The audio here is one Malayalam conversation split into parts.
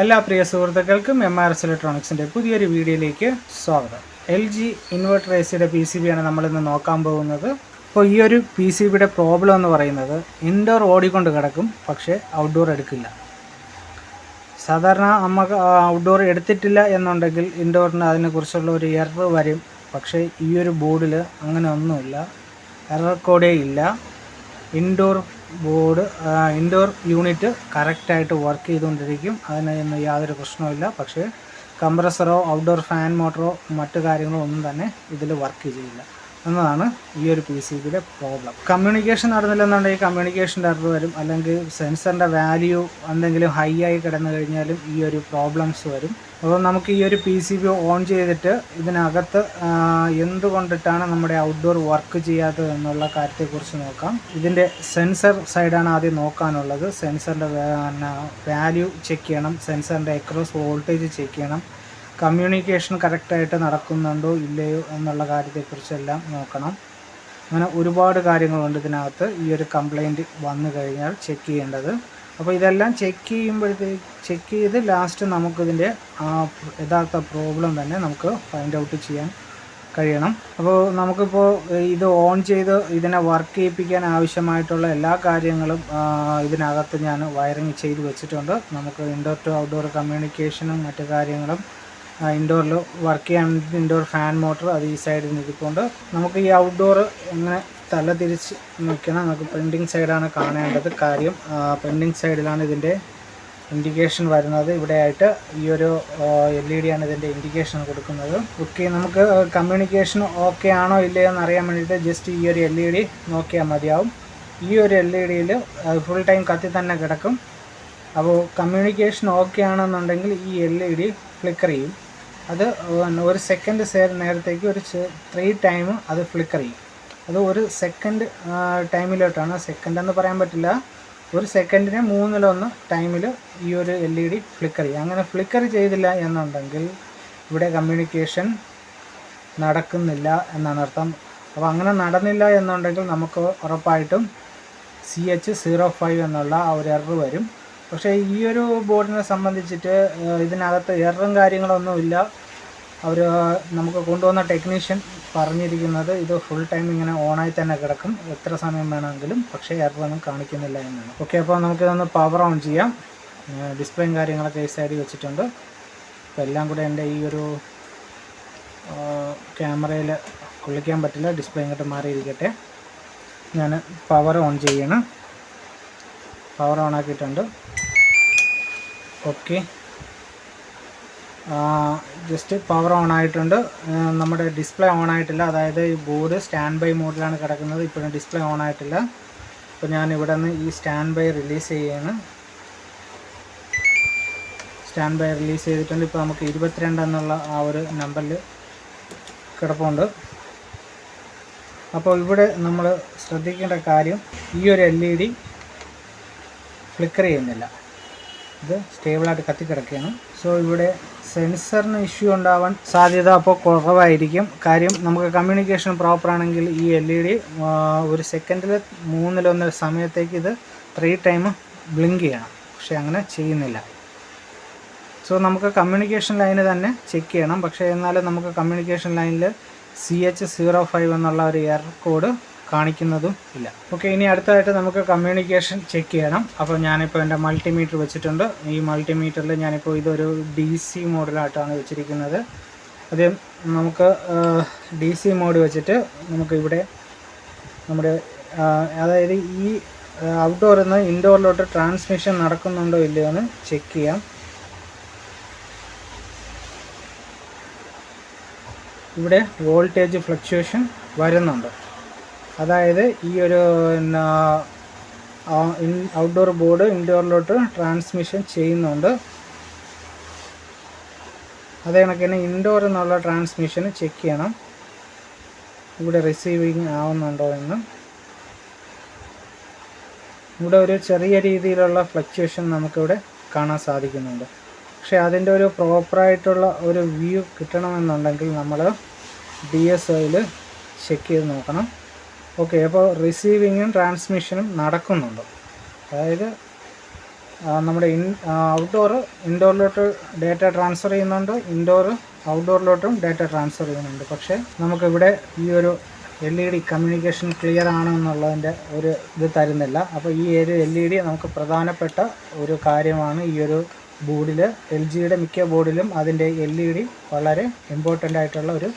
എല്ലാ പ്രിയ സുഹൃത്തുക്കൾക്കും MRS ഇലക്ട്രോണിക്സിൻ്റെ പുതിയൊരു വീഡിയോയിലേക്ക് സ്വാഗതം. LG ഇൻവെർട്ടർ ACയുടെ PCB ആണ് നമ്മളിന്ന് നോക്കാൻ പോകുന്നത്. അപ്പോൾ ഈ ഒരു PCBയുടെ പ്രോബ്ലം എന്ന് പറയുന്നത് ഇൻഡോർ ഓടിക്കൊണ്ട് കിടക്കും, പക്ഷേ ഔട്ട്ഡോർ എടുക്കില്ല. സാധാരണ നമുക്ക് ഔട്ട്ഡോർ എടുത്തിട്ടില്ല എന്നുണ്ടെങ്കിൽ ഇൻഡോറിന് അതിനെക്കുറിച്ചുള്ള ഒരു എറർ വരും. പക്ഷേ ഈ ഒരു ബോർഡിൽ അങ്ങനെ ഒന്നുമില്ല, എറർ കോഡേ ഇല്ല. ഇൻഡോർ യൂണിറ്റ് കറക്റ്റായിട്ട് വർക്ക് ചെയ്തുകൊണ്ടിരിക്കും, അതിനൊന്നും യാതൊരു പ്രശ്നവുമില്ല. പക്ഷേ കംപ്രസറോ ഔട്ട്ഡോർ ഫാൻ മോട്ടറോ മറ്റു കാര്യങ്ങളോ ഒന്നും തന്നെ ഇതിൽ വർക്ക് ചെയ്യില്ല എന്നതാണ് ഈ ഒരു PCBയുടെ പ്രോബ്ലം. കമ്മ്യൂണിക്കേഷൻ നടന്നില്ലെന്നുണ്ടെങ്കിൽ കമ്മ്യൂണിക്കേഷൻ്റെ എറർ വരും, അല്ലെങ്കിൽ സെൻസറിൻ്റെ വാല്യൂ എന്തെങ്കിലും ഹൈ ആയി കിടന്നു കഴിഞ്ഞാലും ഈ ഒരു പ്രോബ്ലംസ് വരും. അപ്പോൾ നമുക്ക് ഈ ഒരു PCB ഓൺ ചെയ്തിട്ട് ഇതിനകത്ത് എന്തുകൊണ്ടിട്ടാണ് നമ്മുടെ ഔട്ട്ഡോർ വർക്ക് ചെയ്യാത്തത് എന്നുള്ള കാര്യത്തെക്കുറിച്ച് നോക്കാം. ഇതിൻ്റെ സെൻസർ സൈഡാണ് ആദ്യം നോക്കാനുള്ളത്. സെൻസറിൻ്റെ വാല്യൂ ചെക്ക് ചെയ്യണം, സെൻസറിൻ്റെ അക്രോസ് വോൾട്ടേജ് ചെക്ക് ചെയ്യണം, കമ്മ്യൂണിക്കേഷൻ കറക്റ്റായിട്ട് നടക്കുന്നുണ്ടോ ഇല്ലയോ എന്നുള്ള കാര്യത്തെക്കുറിച്ചെല്ലാം നോക്കണം. അങ്ങനെ ഒരുപാട് കാര്യങ്ങളുണ്ട് ഇതിനകത്ത് ഈ ഒരു കംപ്ലൈൻറ്റ് വന്നു കഴിഞ്ഞാൽ ചെക്ക് ചെയ്യേണ്ടത്. അപ്പോൾ ഇതെല്ലാം ചെക്ക് ചെയ്ത് ലാസ്റ്റ് നമുക്കിതിൻ്റെ യഥാർത്ഥ പ്രോബ്ലം തന്നെ നമുക്ക് ഫൈൻഡ് ഔട്ട് ചെയ്യാൻ കഴിയണം. അപ്പോൾ നമുക്കിപ്പോൾ ഇത് ഓൺ ചെയ്ത് ഇതിനെ വർക്ക് ചെയ്യിപ്പിക്കാൻ ആവശ്യമായിട്ടുള്ള എല്ലാ കാര്യങ്ങളും ഇതിനകത്ത് ഞാൻ വയറിങ് ചെയ്ത് വെച്ചിട്ടുണ്ട്. നമുക്ക് ഇൻഡോർ ടു ഔട്ട്ഡോർ കമ്മ്യൂണിക്കേഷനും മറ്റു കാര്യങ്ങളും ഇൻഡോറിൽ വർക്ക് ചെയ്യാൻ ഇൻഡോർ ഫാൻ മോട്ടർ അത് ഈ സൈഡിൽ നിൽക്കുന്നുണ്ട്. നമുക്ക് ഈ ഔട്ട്ഡോർ എങ്ങനെ തല തിരിച്ച് നിൽക്കണം, നമുക്ക് പ്രിൻറ്റിങ് സൈഡാണ് കാണേണ്ടത്. കാര്യം പ്രിൻറ്റിങ് സൈഡിലാണ് ഇതിൻ്റെ ഇൻഡിക്കേഷൻ വരുന്നത്. ഇവിടെയായിട്ട് ഈ ഒരു LED ആണ് ഇതിൻ്റെ ഇൻഡിക്കേഷൻ കൊടുക്കുന്നത്. ഓക്കെ, നമുക്ക് കമ്മ്യൂണിക്കേഷൻ ഓക്കെ ആണോ ഇല്ലയോ എന്ന് അറിയാൻ വേണ്ടിയിട്ട് ജസ്റ്റ് ഈ ഒരു LED നോക്കിയാൽ മതിയാവും. ഈ ഒരു LED ഫുൾ ടൈം കത്തി തന്നെ കിടക്കും. അപ്പോൾ കമ്മ്യൂണിക്കേഷൻ ഓക്കെ ആണെന്നുണ്ടെങ്കിൽ ഈ LED ഫ്ലിക്കർ ചെയ്യും. അത് ഒരു സെക്കൻഡ് നേരത്തേക്ക് ഒരു 3 ടൈം അത് ഫ്ലിക്കർ ചെയ്യും. അത് ഒരു സെക്കൻഡ് ടൈമിലോട്ടാണ്, സെക്കൻഡ് എന്ന് പറയാൻ പറ്റില്ല, ഒരു സെക്കൻഡിന് 1/3 ടൈമിൽ ഈ ഒരു LED ഫ്ലിക്കർ ചെയ്യും. അങ്ങനെ ഫ്ലിക്കർ ചെയ്തില്ല എന്നുണ്ടെങ്കിൽ ഇവിടെ കമ്മ്യൂണിക്കേഷൻ നടക്കുന്നില്ല എന്നാണ് അർത്ഥം. അപ്പോൾ അങ്ങനെ നടന്നില്ല എന്നുണ്ടെങ്കിൽ നമുക്ക് ഉറപ്പായിട്ടും CH05 എന്നുള്ള ആ ഒരു എറർ വരും. പക്ഷേ ഈ ഒരു ബോർഡിനെ സംബന്ധിച്ചിട്ട് ഇതിനകത്ത് എററും കാര്യങ്ങളൊന്നുമില്ല. നമുക്ക് കൊണ്ടുവന്ന ടെക്നീഷ്യൻ പറഞ്ഞിരിക്കുന്നത് ഇത് ഫുൾ ടൈം ഇങ്ങനെ ഓണായി തന്നെ കിടക്കും, എത്ര സമയം വേണമെങ്കിലും, പക്ഷേ എററൊന്നും കാണിക്കുന്നില്ല എന്നാണ്. ഓക്കെ, അപ്പോൾ നമുക്കിതൊന്ന് പവർ ഓൺ ചെയ്യാം. ഡിസ്പ്ലേയും കാര്യങ്ങളൊക്കെ ഈ സൈഡിൽ വെച്ചിട്ടുണ്ട്. അപ്പോൾ എല്ലാം കൂടെ എൻ്റെ ഈ ഒരു ക്യാമറയിൽ കൊള്ളിക്കാൻ പറ്റില്ല, ഡിസ്പ്ലേ ഇങ്ങോട്ട് മാറിയിരിക്കട്ടെ. ഞാൻ പവർ ഓൺ ചെയ്യണം. പവർ ഓൺ ആക്കിയിട്ടുണ്ട്. ഓക്കെ, ജസ്റ്റ് പവർ ഓൺ ആയിട്ടുണ്ട്. നമ്മുടെ ഡിസ്പ്ലേ ഓൺ ആയിട്ടില്ല, അതായത് ഈ ബോർഡ് സ്റ്റാൻഡ് ബൈ മോഡിലാണ് കിടക്കുന്നത്. ഇപ്പോഴും ഡിസ്പ്ലേ ഓൺ ആയിട്ടില്ല. അപ്പോൾ ഞാൻ ഇവിടെ നിന്ന് ഈ സ്റ്റാൻഡ് ബൈ റിലീസ് ചെയ്യാണ്. സ്റ്റാൻഡ് ബൈ റിലീസ് ചെയ്തിട്ടുണ്ട്. ഇപ്പോൾ നമുക്ക് 22 എന്നുള്ള ആ ഒരു നമ്പറിൽ കിടപ്പുണ്ട്. അപ്പോൾ ഇവിടെ നമ്മൾ ശ്രദ്ധിക്കേണ്ട കാര്യം, ഈ ഒരു LED ഫ്ലിക്കർ ചെയ്യുന്നില്ല, ഇത് സ്റ്റേബിളായിട്ട് കത്തിക്കിടക്കുകയാണ്. സോ ഇവിടെ സെൻസറിന് ഇഷ്യൂ ഉണ്ടാവാൻ സാധ്യത അപ്പോൾ കുറവായിരിക്കും. കാര്യം നമുക്ക് കമ്മ്യൂണിക്കേഷൻ പ്രോപ്പർ ആണെങ്കിൽ ഈ LED ഒരു സെക്കൻഡിൽ 1/3 സമയത്തേക്ക് ഇത് 3 ടൈം ബ്ലിങ്ക് ചെയ്യണം. പക്ഷേ അങ്ങനെ ചെയ്യുന്നില്ല. സോ നമുക്ക് കമ്മ്യൂണിക്കേഷൻ ലൈന് തന്നെ ചെക്ക് ചെയ്യണം. പക്ഷേ എന്നാലും നമുക്ക് കമ്മ്യൂണിക്കേഷൻ ലൈനിൽ CH05 എന്നുള്ള ഒരു എറർ കോഡ് കാണിക്കുന്നതും ഇല്ല. ഓക്കെ, ഇനി അടുത്തതായിട്ട് നമുക്ക് കമ്മ്യൂണിക്കേഷൻ ചെക്ക് ചെയ്യണം. അപ്പോൾ ഞാനിപ്പോൾ എൻ്റെ മൾട്ടിമീറ്റർ വെച്ചിട്ടുണ്ട്. ഈ മൾട്ടിമീറ്ററിൽ ഞാനിപ്പോൾ ഇതൊരു DC മോഡിലായിട്ടാണ് വെച്ചിരിക്കുന്നത്. അത് നമുക്ക് DC മോഡ് വെച്ചിട്ട് നമുക്ക് ഇവിടെ നമ്മുടെ അതായത് ഈ ഔട്ട്ഡോറിൽ നിന്ന് ഇൻഡോറിലോട്ട് ട്രാൻസ്മിഷൻ നടക്കുന്നുണ്ടോ ഇല്ലയോ എന്ന് ചെക്ക് ചെയ്യാം. ഇവിടെ വോൾട്ടേജ് ഫ്ലക്ച്വേഷൻ വരുന്നുണ്ട്, അതായത് ഈ ഒരു ഔട്ട്ഡോർ ബോർഡ് ഇൻഡോറിലോട്ട് ട്രാൻസ്മിഷൻ ചെയ്യുന്നുണ്ട്. അതേ കണക്ക് തന്നെ ഇൻഡോർ എന്നുള്ള ട്രാൻസ്മിഷൻ ചെക്ക് ചെയ്യണം, ഇവിടെ റിസീവിങ് ആവുന്നുണ്ടോ എന്ന്. ഇവിടെ ഒരു ചെറിയ രീതിയിലുള്ള ഫ്ലക്ച്വേഷൻ നമുക്കിവിടെ കാണാൻ സാധിക്കുന്നുണ്ട്. പക്ഷേ അതിൻ്റെ ഒരു പ്രോപ്പറായിട്ടുള്ള ഒരു വ്യൂ കിട്ടണമെന്നുണ്ടെങ്കിൽ നമ്മൾ DSOയിൽ ചെക്ക് ചെയ്ത് നോക്കണം. ഓക്കെ, അപ്പോൾ റിസീവിങ്ങും ട്രാൻസ്മിഷനും നടക്കുന്നുണ്ട്. അതായത് നമ്മുടെ ഇൻഡോറിലോട്ട് ഡേറ്റ ട്രാൻസ്ഫർ ചെയ്യുന്നുണ്ട്, ഔട്ട്ഡോറിലോട്ടും ഡേറ്റ ട്രാൻസ്ഫർ ചെയ്യുന്നുണ്ട്. പക്ഷേ നമുക്കിവിടെ ഈ ഒരു LED കമ്മ്യൂണിക്കേഷൻ ക്ലിയർ ആണ് എന്നുള്ളതിൻ്റെ ഒരു ഇത് തരുന്നില്ല. അപ്പോൾ ഈ ഒരു LED നമുക്ക് പ്രധാനപ്പെട്ട ഒരു കാര്യമാണ്. ഈ ഒരു ബോർഡിൽ LGയുടെ മിക്ക ബോർഡിലും അതിൻ്റെ LED വളരെ ഇമ്പോർട്ടൻ്റ് ആയിട്ടുള്ള ഒരു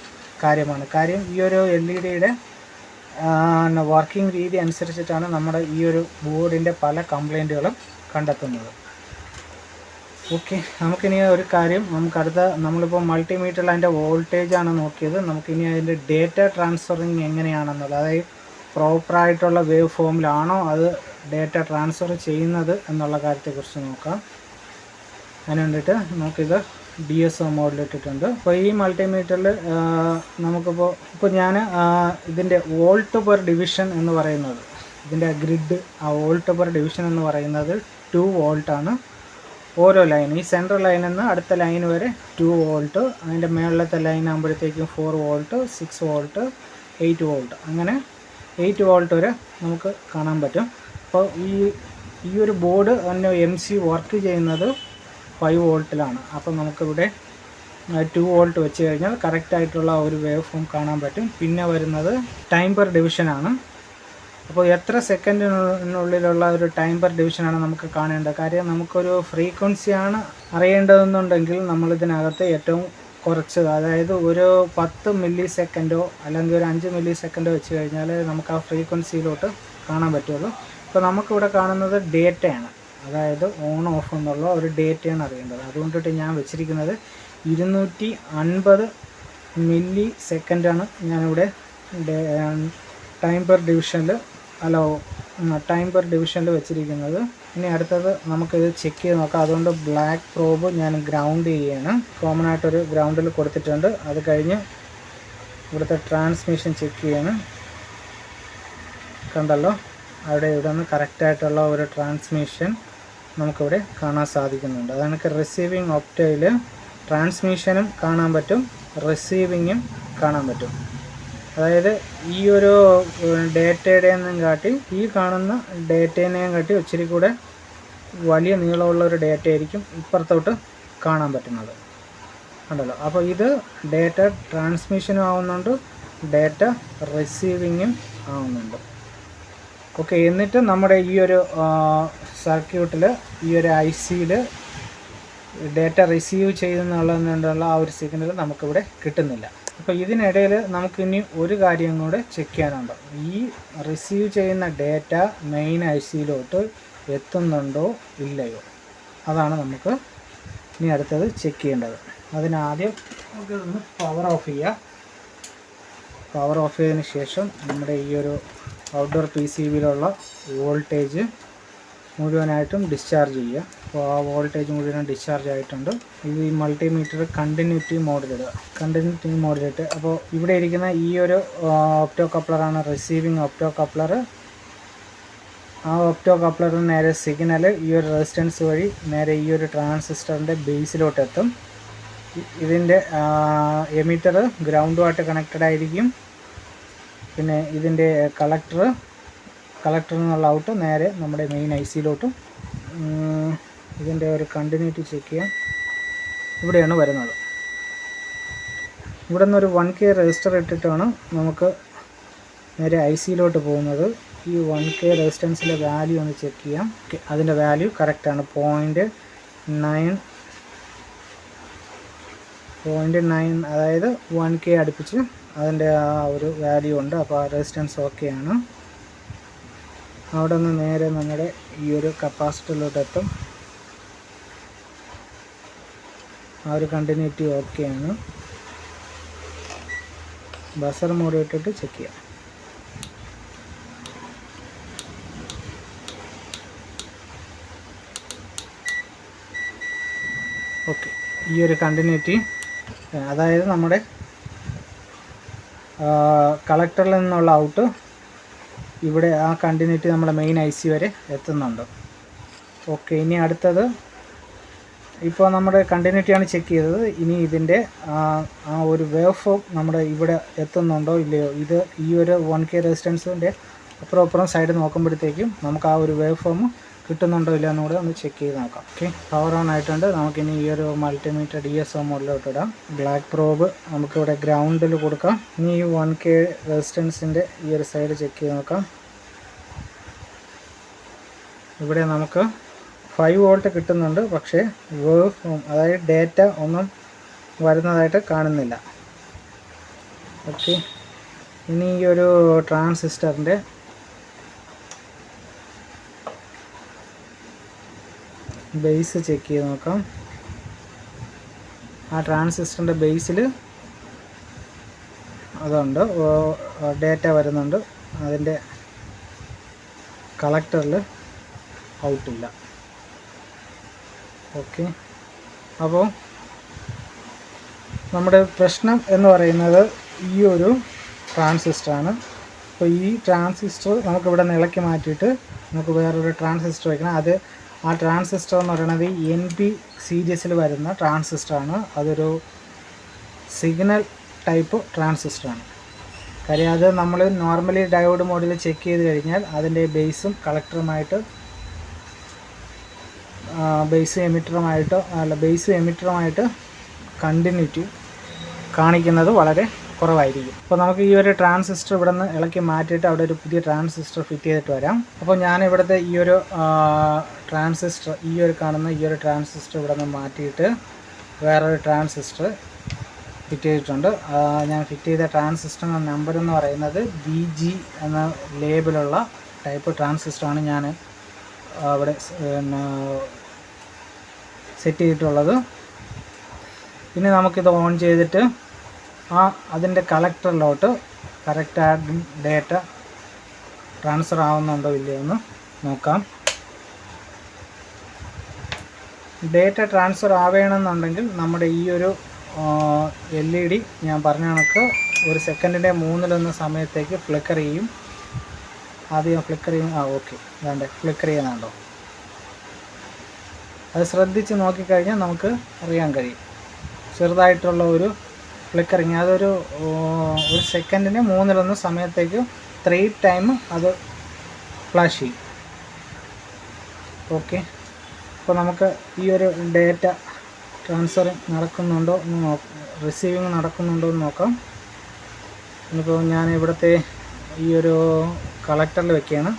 കാര്യമാണ്. കാര്യം ഈ ഒരു LEDയുടെ വർക്കിംഗ് രീതി അനുസരിച്ചിട്ടാണ് നമ്മുടെ ഈ ഒരു ബോർഡിൻ്റെ പല കംപ്ലൈൻറ്റുകളും കണ്ടെത്തുന്നത്. ഓക്കെ, നമുക്കിനി ഒരു കാര്യം നമ്മളിപ്പോൾ മൾട്ടിമീറ്ററിൽ അതിൻ്റെ വോൾട്ടേജാണ് നോക്കിയത്. നമുക്കിനി അതിൻ്റെ ഡേറ്റ ട്രാൻസ്ഫറിങ് എങ്ങനെയാണെന്നുള്ളത്, അതായത് പ്രോപ്പറായിട്ടുള്ള വേവ് ഫോമിലാണോ അത് ഡേറ്റ ട്രാൻസ്ഫർ ചെയ്യുന്നത് എന്നുള്ള കാര്യത്തെക്കുറിച്ച് നോക്കാം. അതിന് വേണ്ടിയിട്ട് നമുക്കിത് DSO മോഡിലിട്ടിട്ടുണ്ട്. അപ്പോൾ ഈ മൾട്ടിമീറ്ററിൽ ഇപ്പോൾ ഞാൻ ഇതിൻ്റെ വോൾട്ട് പെർ ഡിവിഷൻ എന്ന് പറയുന്നത്, ഇതിൻ്റെ ഗ്രിഡ് വോൾട്ട് പെർ ഡിവിഷൻ എന്ന് പറയുന്നത് 2 വോൾട്ടാണ് ഓരോ ലൈൻ. ഈ സെൻട്രൽ ലൈനിൽ നിന്ന് അടുത്ത ലൈൻ വരെ 2 വോൾട്ട്, അതിൻ്റെ മേളിലത്തെ ലൈൻ ആകുമ്പോഴത്തേക്കും 4 വോൾട്ട്, 6 വോൾട്ട്, 8 വോൾട്ട്, അങ്ങനെ 8 വോൾട്ട് വരെ നമുക്ക് കാണാൻ പറ്റും. അപ്പോൾ ഈ ഒരു ബോർഡ് തന്നെ MC വർക്ക് ചെയ്യുന്നത് 5 വോൾട്ടിലാണ്. അപ്പോൾ നമുക്കിവിടെ 2 വോൾട്ട് വെച്ച് കഴിഞ്ഞാൽ കറക്റ്റായിട്ടുള്ള ഒരു വേവ് ഫോം കാണാൻ പറ്റും. പിന്നെ വരുന്നത് ടൈം പെർ ഡിവിഷനാണ്. അപ്പോൾ എത്ര സെക്കൻഡിനുള്ളിലുള്ള ഒരു ടൈം പെർ ഡിവിഷനാണ് നമുക്ക് കാണേണ്ടത്. കാര്യം നമുക്കൊരു ഫ്രീക്വൻസിയാണ് അറിയേണ്ടതെന്നുണ്ടെങ്കിൽ നമ്മളിതിനകത്ത് ഏറ്റവും കുറച്ച്, അതായത് ഒരു 10 മില്ലി സെക്കൻഡോ അല്ലെങ്കിൽ ഒരു 5 മില്ലി സെക്കൻഡോ വെച്ച് കഴിഞ്ഞാൽ നമുക്ക് ആ ഫ്രീക്വൻസിയിലോട്ട് കാണാൻ പറ്റുള്ളൂ. ഇപ്പോൾ നമുക്കിവിടെ കാണുന്നത് ഡേറ്റയാണ്, അതായത് ഓൺ ഓഫ് എന്നുള്ള ഒരു ഡേറ്റയാണ് അറിയേണ്ടത്. അതുകൊണ്ടിട്ട് ഞാൻ വെച്ചിരിക്കുന്നത് 250 മില്ലി സെക്കൻഡാണ് ഞാനിവിടെ ടൈം പെർ ഡിവിഷനിൽ വെച്ചിരിക്കുന്നത്. ഇനി അടുത്തത് നമുക്കിത് ചെക്ക് ചെയ്ത് നോക്കാം. അതുകൊണ്ട് ബ്ലാക്ക് പ്രോബ് ഞാൻ ഗ്രൗണ്ട് ചെയ്യാണ്. കോമൺ ആയിട്ടൊരു ഗ്രൗണ്ടിൽ കൊടുത്തിട്ടുണ്ട്. അത് കഴിഞ്ഞ് ഇവിടുത്തെ ട്രാൻസ്മിഷൻ ചെക്ക് ചെയ്യാണ്. കണ്ടല്ലോ, ഇവിടെ നിന്ന് കറക്റ്റായിട്ടുള്ള ഒരു ട്രാൻസ്മിഷൻ നമുക്കിവിടെ കാണാൻ സാധിക്കുന്നുണ്ട്. അതാണ് റിസീവിങ് ഒപ്റ്റയിൽ ട്രാൻസ്മിഷനും കാണാൻ പറ്റും, റിസീവിങ്ങും കാണാൻ പറ്റും. അതായത് ഈ ഒരു ഡേറ്റയുടെയും കാട്ടി ഈ കാണുന്ന ഡേറ്റേനെയും കാട്ടി ഇച്ചിരി കൂടെ വലിയ നീളമുള്ള ഒരു ഡേറ്റ ആയിരിക്കും ഇപ്പുറത്തോട്ട് കാണാൻ പറ്റുന്നത്. ഉണ്ടല്ലോ, അപ്പോൾ ഇത് ഡേറ്റ ട്രാൻസ്മിഷനും ആവുന്നുണ്ട്, ഡേറ്റ റിസീവിങ്ങും ആവുന്നുണ്ട്. ഓക്കെ, എന്നിട്ട് നമ്മുടെ ഈ ഒരു സർക്യൂട്ടിൽ ഈ ഒരു ICയിൽ ഡേറ്റ റിസീവ് ചെയ്യുന്നുള്ള ആ ഒരു സിഗ്നൽ നമുക്കിവിടെ കിട്ടുന്നില്ല. അപ്പോൾ ഇതിനിടയിൽ നമുക്കിനി ഒരു കാര്യം കൂടെ ചെക്ക് ചെയ്യാനുണ്ട്. ഈ റിസീവ് ചെയ്യുന്ന ഡേറ്റ മെയിൻ ICയിലോട്ട് എത്തുന്നുണ്ടോ ഇല്ലയോ, അതാണ് നമുക്ക് ഇനി അടുത്തത് ചെക്ക് ചെയ്യേണ്ടത്. അതിനാദ്യം നമുക്കിതൊന്ന് പവർ ഓഫ് ചെയ്യുക. പവർ ഓഫ് ചെയ്തതിന് ശേഷം നമ്മുടെ ഈ ഒരു ഔട്ട്ഡോർ PCBയിലുള്ള വോൾട്ടേജ് മുഴുവനായിട്ടും ഡിസ്ചാർജ് ചെയ്യുക. അപ്പോൾ ആ വോൾട്ടേജ് മുഴുവൻ ഡിസ്ചാർജ് ആയിട്ടുണ്ട്. ഇത് ഈ മൾട്ടിമീറ്റർ കണ്ടിന്യൂറ്റി മോഡിലിട്ട് അപ്പോൾ ഇവിടെ ഇരിക്കുന്ന ഈ ഒരു ഒപ്റ്റോ കപ്ലറാണ് റിസീവിങ് ഒപ്റ്റോ കപ്ലർ. ആ ഒപ്റ്റോ കപ്ലറിന് നേരെ സിഗ്നൽ ഈ ഒരു റെസിസ്റ്റൻസ് വഴി നേരെ ഈ ഒരു ട്രാൻസിസ്റ്ററിൻ്റെ ബേസിലോട്ട് എത്തും. ഇതിൻ്റെ എമിറ്റർ ഗ്രൗണ്ടുമായിട്ട് കണക്റ്റഡ് ആയിരിക്കും. പിന്നെ ഇതിൻ്റെ കളക്ടറിൽ നിന്നുള്ള ഔട്ട് നേരെ നമ്മുടെ മെയിൻ ICയിലോട്ടും. ഇതിൻ്റെ ഒരു കണ്ടിന്യൂറ്റി ചെക്ക് ചെയ്യാം. ഇവിടെയാണ് വരുന്നത്. ഇവിടെ നിന്നൊരു 1K റെസിസ്റ്റർ ഇട്ടിട്ടാണ് നമുക്ക് നേരെ ICയിലോട്ട് പോകുന്നത്. ഈ 1K റെസിസ്റ്റൻസിൻ്റെ വാല്യൂ ഒന്ന് ചെക്ക് ചെയ്യാം. അതിൻ്റെ വാല്യൂ കറക്റ്റാണ്, 0.9, അതായത് 1K അടുപ്പിച്ച് അതിൻ്റെ ആ ഒരു വാല്യൂ ഉണ്ട്. അപ്പോൾ ആ റെസിസ്റ്റൻസ് ഓക്കെയാണ്. അവിടെ നിന്ന് നേരെ നമ്മുടെ ഈ ഒരു കപ്പാസിറ്ററിലോട്ട് എത്തും. ആ ഒരു കണ്ടിന്യൂറ്റി ഓക്കെയാണ്. ബസർ മോഡ് ഇട്ടിട്ട് ചെക്ക് ചെയ്യാം. ഓക്കെ, ഈ ഒരു കണ്ടിന്യൂറ്റി, അതായത് നമ്മുടെ കളക്ടറിൽ നിന്നുള്ള ഔട്ട് ഇവിടെ ആ കണ്ടിന്യൂറ്റി നമ്മുടെ മെയിൻ IC വരെ എത്തുന്നുണ്ട്. ഓക്കെ, ഇനി അടുത്തത് ഇപ്പോൾ നമ്മുടെ കണ്ടിന്യൂറ്റിയാണ് ചെക്ക് ചെയ്തത്. ഇനി ഇതിൻ്റെ ആ ഒരു വേവ് ഫോം നമ്മുടെ ഇവിടെ എത്തുന്നുണ്ടോ ഇല്ലയോ, ഇത് ഈ ഒരു 1K റെസിസ്റ്റൻസിൻ്റെ അപ്പുറം സൈഡ് നോക്കുമ്പോഴത്തേക്കും നമുക്ക് ആ ഒരു വേവ് ഫോം കിട്ടുന്നുണ്ടോ ഇല്ല എന്നുകൂടെ ഒന്ന് ചെക്ക് ചെയ്ത് നോക്കാം. ഓക്കെ, പവർ ഓൺ ആയിട്ടുണ്ട്. നമുക്കിനി ഈ ഒരു മൾട്ടിമീറ്റർ DSO മോഡിലോട്ട് ഇടാം. ബ്ലാക്ക് പ്രോബ് നമുക്കിവിടെ ഗ്രൗണ്ടിൽ കൊടുക്കാം. ഇനി ഈ 1K റെസിസ്റ്റൻസിൻ്റെ ഈ ഒരു സൈഡ് ചെക്ക് ചെയ്ത് നോക്കാം. ഇവിടെ നമുക്ക് 5 വോൾട്ട് കിട്ടുന്നുണ്ട്, പക്ഷേ വേവ് ഫോം അതായത് ഡേറ്റ ഒന്നും വരുന്നതായിട്ട് കാണുന്നില്ല. ഓക്കെ, ഇനി ഈ ഒരു ട്രാൻസിസ്റ്ററിൻ്റെ ബേസ് ചെക്ക് ചെയ്ത് നോക്കാം. ആ ട്രാൻസിസ്റ്ററിൻ്റെ ബേസിൽ അതുണ്ട്, ഡേറ്റ വരുന്നുണ്ട്. അതിൻ്റെ കളക്ടറിൽ ഔട്ടില്ല. ഓക്കെ, അപ്പോൾ നമ്മുടെ പ്രശ്നം എന്ന് പറയുന്നത് ഈ ഒരു ട്രാൻസിസ്റ്ററാണ്. അപ്പോൾ ഈ ട്രാൻസിസ്റ്റർ നമുക്കിവിടെ നിന്ന് ഇളക്കി മാറ്റിയിട്ട് നമുക്ക് വേറൊരു ട്രാൻസിസ്റ്റർ വയ്ക്കണം. ആ ട്രാൻസിസ്റ്റർ എന്ന് പറയുന്നത് NP സീരീസിൽ വരുന്ന ട്രാൻസിസ്റ്ററാണ്. അതൊരു സിഗ്നൽ ടൈപ്പ് ട്രാൻസിസ്റ്ററാണ്. കാര്യം അത് നമ്മൾ നോർമലി ഡയോഡ് മോഡിൽ ചെക്ക് ചെയ്ത് കഴിഞ്ഞാൽ അതിൻ്റെ ബേസും കളക്ടറുമായിട്ട് ബേസ് എമിറ്ററുമായിട്ട് കണ്ടിന്യൂറ്റി കാണിക്കുന്നത് വളരെ കുറവായിരിക്കും. അപ്പോൾ നമുക്ക് ഈ ഒരു ട്രാൻസിസ്റ്റർ ഇവിടെ നിന്ന് ഇളക്കി മാറ്റിയിട്ട് അവിടെ ഒരു പുതിയ ട്രാൻസിസ്റ്റർ ഫിറ്റ് ചെയ്തിട്ട് വരാം. അപ്പോൾ ഞാൻ ഇവിടുത്തെ ഈ ഒരു ട്രാൻസിസ്റ്റർ കാണുന്ന ഈ ഒരു ട്രാൻസിസ്റ്റർ ഇവിടെ നിന്ന് മാറ്റിയിട്ട് വേറൊരു ട്രാൻസിസ്റ്റർ ഫിറ്റ് ചെയ്തിട്ടുണ്ട്. ഞാൻ ഫിറ്റ് ചെയ്ത ട്രാൻസിസ്റ്ററിൻ്റെ നമ്പർ എന്ന് പറയുന്നത് BG എന്ന ലേബിലുള്ള ടൈപ്പ് ട്രാൻസിസ്റ്ററാണ് ഞാൻ അവിടെ സെറ്റ് ചെയ്തിട്ടുള്ളത്. ഇനി നമുക്കിത് ഓൺ ചെയ്തിട്ട് അതിൻ്റെ കളക്ടറിലോട്ട് കറക്റ്റായിട്ട് ഡേറ്റ ട്രാൻസ്ഫർ ആവുന്നുണ്ടോ ഇല്ലയോ എന്ന് നോക്കാം. ഡേറ്റ ട്രാൻസ്ഫർ ആവേണമെന്നുണ്ടെങ്കിൽ നമ്മുടെ ഈ ഒരു LED ഞാൻ പറഞ്ഞ കണക്ക് ഒരു സെക്കൻഡിൻ്റെ 1/3 സമയത്തേക്ക് ഫ്ലിക്കർ ചെയ്യും. ആദ്യം ഫ്ലിക്കർ ചെയ്യും. ഓക്കെ, വേണ്ട ഫ്ലിക്കർ ചെയ്യുന്നുണ്ടോ? അത് ശ്രദ്ധിച്ച് നോക്കിക്കഴിഞ്ഞാൽ നമുക്ക് അറിയാൻ കഴിയും. ചെറുതായിട്ടുള്ള ഒരു ഫ്ലിക്കറിങ്, അതൊരു സെക്കൻഡിന് 1/3 സമയത്തേക്ക് 3 ടൈം അത് ഫ്ലാഷ് ചെയ്യും. ഓക്കെ, അപ്പോൾ നമുക്ക് ഈ ഒരു ഡേറ്റ ട്രാൻസ്ഫറിങ് നടക്കുന്നുണ്ടോ എന്ന് റിസീവിങ് നടക്കുന്നുണ്ടോ എന്ന് നോക്കാം. ഇപ്പോൾ ഞാൻ ഇവിടുത്തെ ഈ ഒരു കളക്ടറിൽ വെക്കുകയാണ്.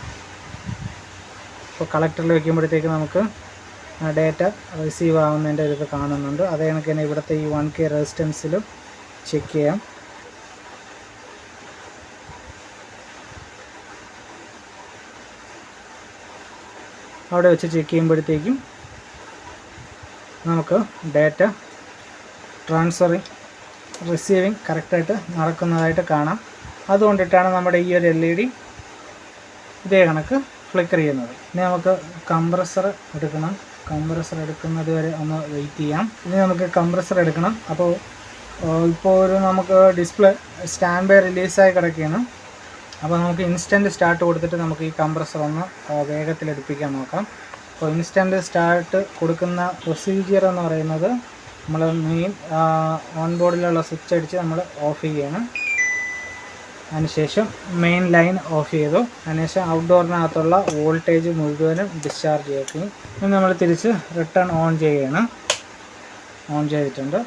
അപ്പോൾ കളക്ടറിൽ വെക്കുമ്പോഴത്തേക്ക് നമുക്ക് ഡേറ്റ റിസീവ് ആവുന്നതിൻ്റെ ഇത് കാണുന്നുണ്ട്. അതേ കണക്ക് തന്നെ ഇവിടുത്തെ ഈ 1K റെസിസ്റ്റൻസിലും ചെക്ക് ചെയ്യാം. അവിടെ വെച്ച് ചെക്ക് ചെയ്യുമ്പോഴത്തേക്കും നമുക്ക് ഡേറ്റ ട്രാൻസ്ഫറിങ് റിസീവിങ് കറക്റ്റായിട്ട് നടക്കുന്നതായിട്ട് കാണാം. അതുകൊണ്ടിട്ടാണ് നമ്മുടെ ഈ ഒരു LED ഇതേ കണക്ക് ഫ്ലിക്കർ ചെയ്യുന്നത്. ഇനി നമുക്ക് കംപ്രസർ എടുക്കണം. കംപ്രസർ എടുക്കുന്നത് വരെ ഒന്ന് വെയിറ്റ് ചെയ്യാം. ഇനി നമുക്ക് കംപ്രസർ എടുക്കണം. അപ്പോൾ ഇപ്പോൾ നമുക്ക് ഡിസ്പ്ലേ സ്റ്റാൻഡ് ബൈ റിലീസായി കിടക്കുകയാണ്. അപ്പോൾ നമുക്ക് ഇൻസ്റ്റൻറ്റ് സ്റ്റാർട്ട് കൊടുത്തിട്ട് നമുക്ക് ഈ കംപ്രസർ ഒന്ന് വേഗത്തിൽ എടുപ്പിക്കാൻ നോക്കാം. അപ്പോൾ ഇൻസ്റ്റൻറ്റ് സ്റ്റാർട്ട് കൊടുക്കുന്ന പ്രൊസീജിയർ എന്ന് പറയുന്നത് നമ്മൾ മെയിൻ ഓൺ ബോർഡിലുള്ള സ്വിച്ച് അടിച്ച് നമ്മൾ ഓഫ് ചെയ്യണം. അതിനുശേഷം മെയിൻ ലൈൻ ഓഫ് ചെയ്തു. അതിനുശേഷം ഔട്ട്ഡോറിനകത്തുള്ള വോൾട്ടേജ് മുഴുവനും ഡിസ്ചാർജ് ചെയ്യും. ഇനി നമ്മൾ തിരിച്ച് റിട്ടേൺ ഓൺ ചെയ്യണം. ഓൺ ചെയ്തിട്ടുണ്ട്.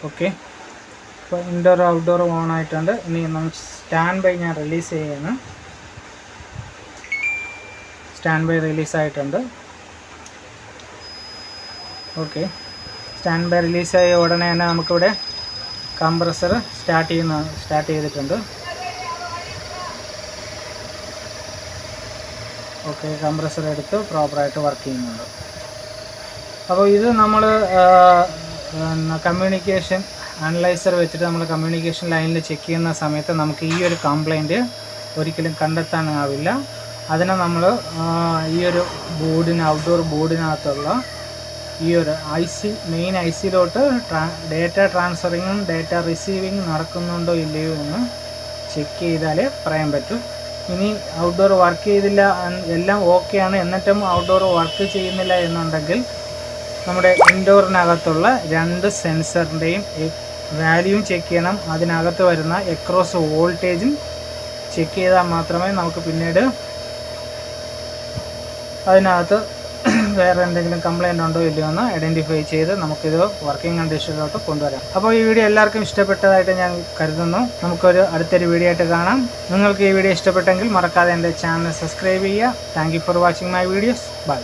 ഓക്കെ, ഇപ്പോൾ ഇൻഡോർ ഔട്ട്ഡോർ ഓൺ ആയിട്ടുണ്ട്. ഇനി നമ്മൾ സ്റ്റാൻഡ് ബൈ ഞാൻ റിലീസ് ചെയ്യണം. സ്റ്റാൻഡ് ബൈ റിലീസായിട്ടുണ്ട്. ഓക്കെ, സ്റ്റാൻഡ് ബൈ റിലീസായ ഉടനെ തന്നെ നമുക്കിവിടെ കംപ്രസർ സ്റ്റാർട്ട് ചെയ്തിട്ടുണ്ട്. ഓക്കെ, കംപ്രസർ എടുത്ത് പ്രോപ്പറായിട്ട് വർക്ക് ചെയ്യുന്നുണ്ട്. അപ്പോൾ ഇത് നമ്മൾ കമ്മ്യൂണിക്കേഷൻ അനലൈസർ വെച്ചിട്ട് നമ്മൾ കമ്മ്യൂണിക്കേഷൻ ലൈനിൽ ചെക്ക് ചെയ്യുന്ന സമയത്ത് നമുക്ക് ഈ ഒരു കംപ്ലൈൻറ്റ് ഒരിക്കലും കണ്ടെത്താനാവില്ല. അതിനെ നമ്മൾ ഈ ഒരു ഔട്ട്ഡോർ ബോർഡിനകത്തുള്ള ഈ ഒരു മെയിൻ IC-ലോട്ട് ഡേറ്റ ട്രാൻസ്ഫറിങ്ങും ഡേറ്റ റിസീവിങ്ങും നടക്കുന്നുണ്ടോ ഇല്ലയോ എന്ന് ചെക്ക് ചെയ്താലേ പറയാൻ പറ്റൂ. ഇനി ഔട്ട്ഡോർ വർക്ക് ചെയ്തില്ല, എല്ലാം ഓക്കെയാണ്, എന്നിട്ടും ഔട്ട്ഡോർ വർക്ക് ചെയ്യുന്നില്ല എന്നുണ്ടെങ്കിൽ നമ്മുടെ ഇൻഡോറിനകത്തുള്ള 2 സെൻസറിൻ്റെയും വാല്യൂം ചെക്ക് ചെയ്യണം, അതിനകത്ത് വരുന്ന എക്രോസ് വോൾട്ടേജും ചെക്ക് ചെയ്താൽ മാത്രമേ നമുക്ക് പിന്നീട് അതിനകത്ത് വേറെ എന്തെങ്കിലും കംപ്ലൈൻ്റ് ഉണ്ടോ ഇല്ലയോ എന്ന് ഐഡൻറ്റിഫൈ ചെയ്ത് നമുക്കിത് വർക്കിംഗ് കണ്ടീഷനിലോട്ട് കൊണ്ടുവരാം. അപ്പോൾ ഈ വീഡിയോ എല്ലാവർക്കും ഇഷ്ടപ്പെട്ടതായിട്ട് ഞാൻ കരുതുന്നു. നമുക്കൊരു അടുത്തൊരു വീഡിയോ ആയിട്ട് കാണാം. നിങ്ങൾക്ക് ഈ വീഡിയോ ഇഷ്ടപ്പെട്ടെങ്കിൽ മറക്കാതെ എൻ്റെ ചാനൽ സബ്സ്ക്രൈബ് ചെയ്യുക. Thank you for watching my videos. By.